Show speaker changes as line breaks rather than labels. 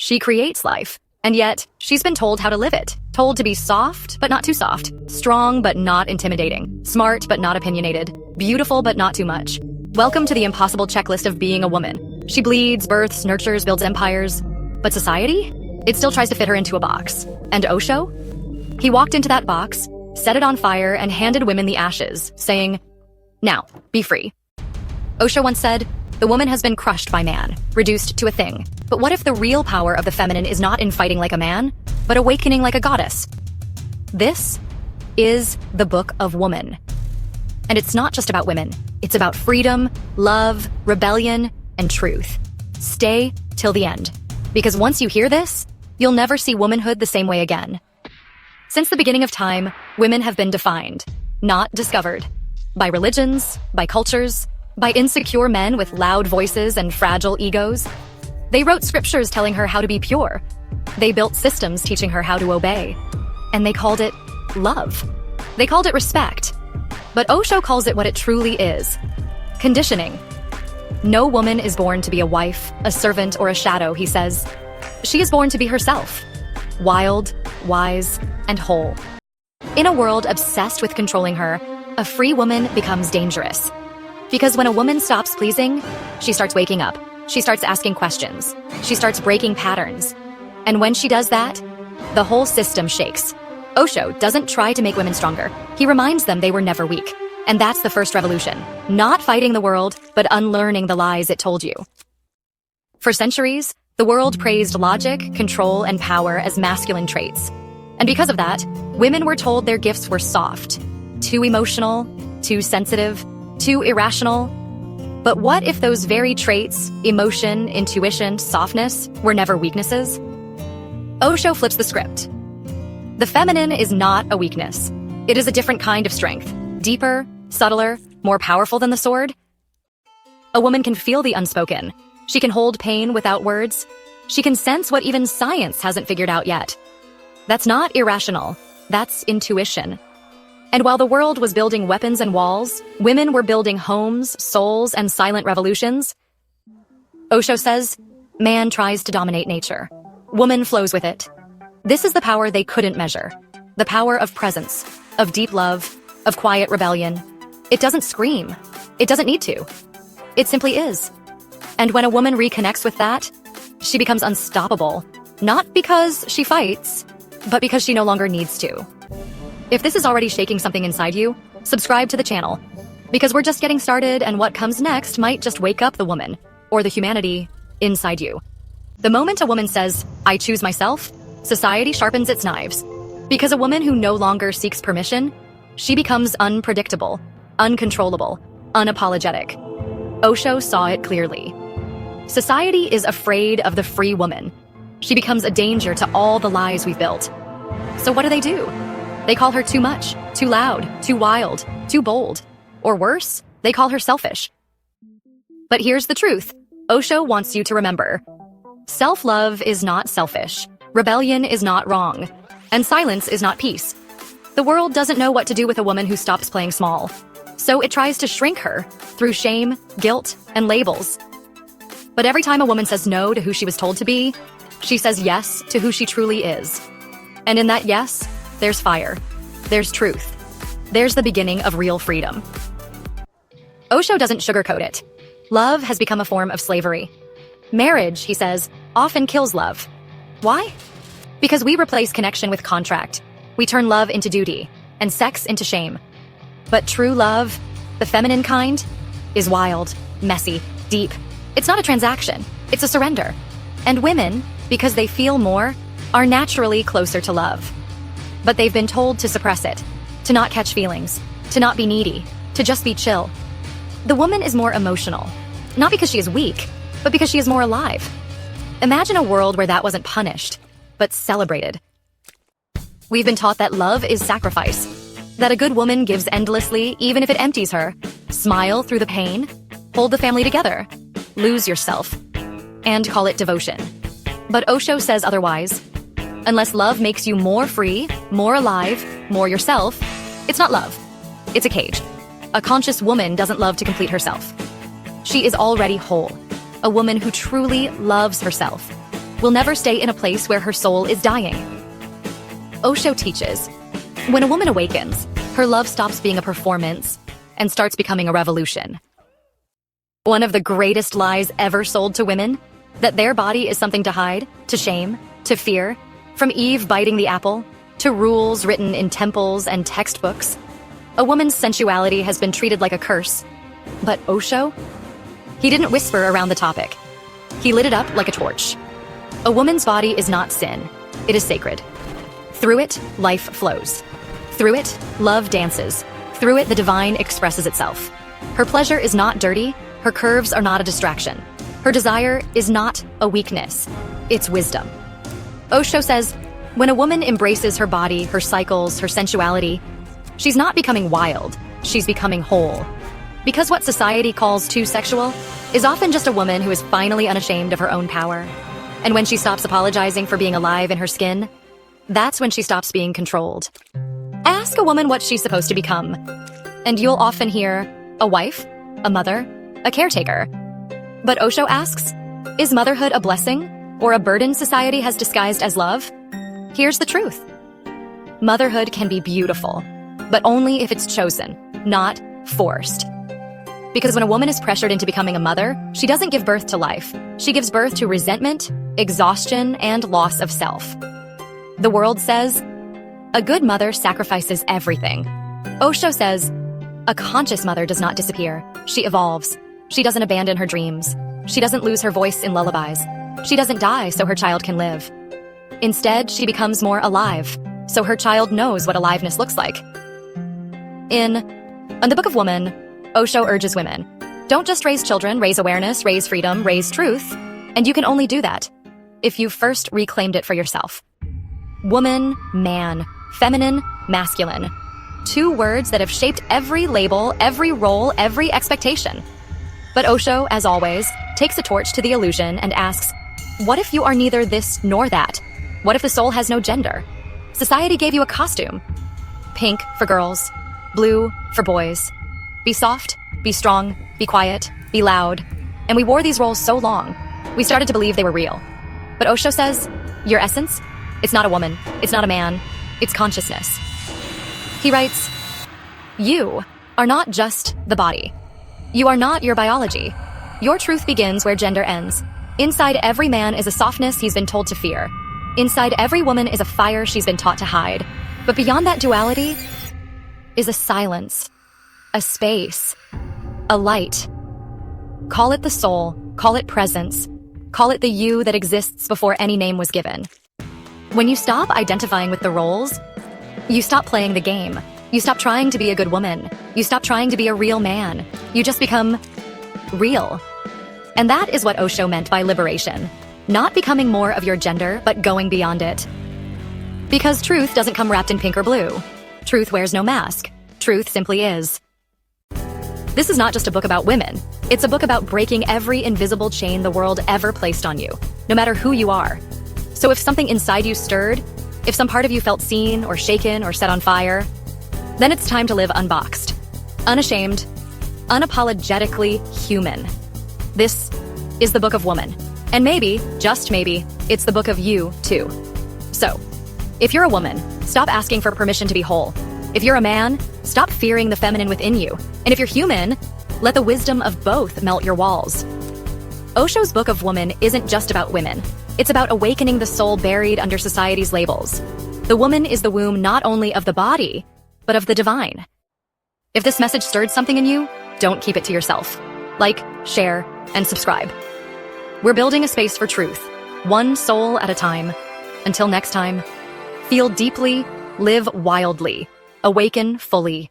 She creates life, and yet she's been told how to live it. Told to be soft, but not too soft. Strong, but not intimidating. Smart, but not opinionated. Beautiful, but not too much. Welcome to the impossible checklist of being a woman. She bleeds, births, nurtures, builds empires. But society? It still tries to fit her into a box. And Osho? He walked into that box, set it on fire, and handed women the ashes, saying, "Now, be free." Osho once said, "The woman has been crushed by man, reduced to a thing. But what if the real power of the feminine is not in fighting like a man, but awakening like a goddess?" This is the Book of Woman. And it's not just about women. It's about freedom, love, rebellion, and truth. Stay till the end. Because once you hear this, you'll never see womanhood the same way again. Since the beginning of time, women have been defined, not discovered. By religions, by cultures, by insecure men with loud voices and fragile egos. They wrote scriptures telling her how to be pure. They built systems teaching her how to obey. And they called it love. They called it respect. But Osho calls it what it truly is: conditioning. No woman is born to be a wife, a servant, or a shadow, he says. She is born to be herself. Wild, wise, and whole. In a world obsessed with controlling her, a free woman becomes dangerous. Because when a woman stops pleasing, she starts waking up. She starts asking questions. She starts breaking patterns. And when she does that, the whole system shakes. Osho doesn't try to make women stronger. He reminds them they were never weak. And that's the first revolution. Not fighting the world, but unlearning the lies it told you. For centuries, the world praised logic, control, and power as masculine traits. And because of that, women were told their gifts were soft, too emotional, too sensitive, too irrational. But what if those very traits, emotion, intuition, softness, were never weaknesses? Osho flips the script. The feminine is not a weakness. It is a different kind of strength. Deeper, subtler, more powerful than the sword. A woman can feel the unspoken. She can hold pain without words. She can sense what even science hasn't figured out yet. That's not irrational. That's intuition. And while the world was building weapons and walls, women were building homes, souls, and silent revolutions. Osho says, man tries to dominate nature. Woman flows with it. This is the power they couldn't measure. The power of presence, of deep love, of quiet rebellion. It doesn't scream. It doesn't need to. It simply is. And when a woman reconnects with that, she becomes unstoppable. Not because she fights, but because she no longer needs to. If this is already shaking something inside you, subscribe to the channel. Because we're just getting started, and what comes next might just wake up the woman, or the humanity, inside you. The moment a woman says, "I choose myself," society sharpens its knives. Because a woman who no longer seeks permission, she becomes unpredictable, uncontrollable, unapologetic. Osho saw it clearly. Society is afraid of the free woman. She becomes a danger to all the lies we've built. So what do? They call her too much, too loud, too wild, too bold. Or worse, they call her selfish. But here's the truth. Osho wants you to remember. Self-love is not selfish. Rebellion is not wrong. And silence is not peace. The world doesn't know what to do with a woman who stops playing small. So it tries to shrink her through shame, guilt, and labels. But every time a woman says no to who she was told to be, she says yes to who she truly is. And in that yes, there's fire. There's truth. There's the beginning of real freedom. Osho doesn't sugarcoat it. Love has become a form of slavery. Marriage, he says, often kills love. Why? Because we replace connection with contract. We turn love into duty, and sex into shame. But true love, the feminine kind, is wild, messy, deep. It's not a transaction. It's a surrender. And women, because they feel more, are naturally closer to love. But they've been told to suppress it, to not catch feelings, to not be needy, to just be chill. The woman is more emotional, not because she is weak, but because she is more alive. Imagine a world where that wasn't punished, but celebrated. We've been taught that love is sacrifice, that a good woman gives endlessly even if it empties her. Smile through the pain, hold the family together, lose yourself, and call it devotion. But Osho says otherwise. Unless love makes you more free, more alive, more yourself, it's not love. It's a cage. A conscious woman doesn't love to complete herself. She is already whole, a woman who truly loves herself. will never stay in a place where her soul is dying. Osho teaches, when a woman awakens, her love stops being a performance and starts becoming a revolution. One of the greatest lies ever sold to women, that their body is something to hide, to shame, to fear, from Eve biting the apple, to rules written in temples and textbooks. A woman's sensuality has been treated like a curse. But Osho? He didn't whisper around the topic. He lit it up like a torch. A woman's body is not sin. It is sacred. Through it, life flows. Through it, love dances. Through it, the divine expresses itself. Her pleasure is not dirty. Her curves are not a distraction. Her desire is not a weakness. It's wisdom. Osho says, when a woman embraces her body, her cycles, her sensuality, she's not becoming wild. She's becoming whole. Because what society calls too sexual is often just a woman who is finally unashamed of her own power. And when she stops apologizing for being alive in her skin, that's when she stops being controlled. Ask a woman what she's supposed to become, and you'll often hear a wife, a mother, a caretaker. But Osho asks, is motherhood a blessing or a burden society has disguised as love? Here's the truth. Motherhood can be beautiful, but only if it's chosen, not forced. Because when a woman is pressured into becoming a mother, she doesn't give birth to life. She gives birth to resentment, exhaustion, and loss of self. The world says, a good mother sacrifices everything. Osho says, a conscious mother does not disappear. She evolves. She doesn't abandon her dreams. She doesn't lose her voice in lullabies. She doesn't die so her child can live. Instead, she becomes more alive, so her child knows what aliveness looks like. In the Book of Woman, Osho urges women, don't just raise children, raise awareness, raise freedom, raise truth, and you can only do that if you've first reclaimed it for yourself. Woman, man, feminine, masculine. 2 words that have shaped every label, every role, every expectation. But Osho, as always, takes a torch to the illusion and asks, what if you are neither this nor that? What if the soul has no gender? Society gave you a costume. Pink for girls, blue for boys. Be soft, be strong, be quiet, be loud. And we wore these roles so long, we started to believe they were real. But Osho says, your essence, it's not a woman, it's not a man, it's consciousness. He writes, you are not just the body. You are not your biology. Your truth begins where gender ends. Inside every man is a softness he's been told to fear. Inside every woman is a fire she's been taught to hide. But beyond that duality is a silence, a space, a light. Call it the soul, call it presence, call it the you that exists before any name was given. When you stop identifying with the roles, you stop playing the game. You stop trying to be a good woman. You stop trying to be a real man. You just become real. And that is what Osho meant by liberation. Not becoming more of your gender, but going beyond it. Because truth doesn't come wrapped in pink or blue. Truth wears no mask. Truth simply is. This is not just a book about women. It's a book about breaking every invisible chain the world ever placed on you, no matter who you are. So if something inside you stirred, if some part of you felt seen or shaken or set on fire, then it's time to live unboxed, unashamed, unapologetically human. This is the Book of Woman. And maybe, just maybe, it's the book of you, too. So, if you're a woman, stop asking for permission to be whole. If you're a man, stop fearing the feminine within you. And if you're human, let the wisdom of both melt your walls. Osho's Book of Woman isn't just about women. It's about awakening the soul buried under society's labels. The woman is the womb not only of the body, but of the divine. If this message stirred something in you, don't keep it to yourself. Like, share, and subscribe. We're building a space for truth, one soul at a time. Until next time, feel deeply, live wildly, awaken fully.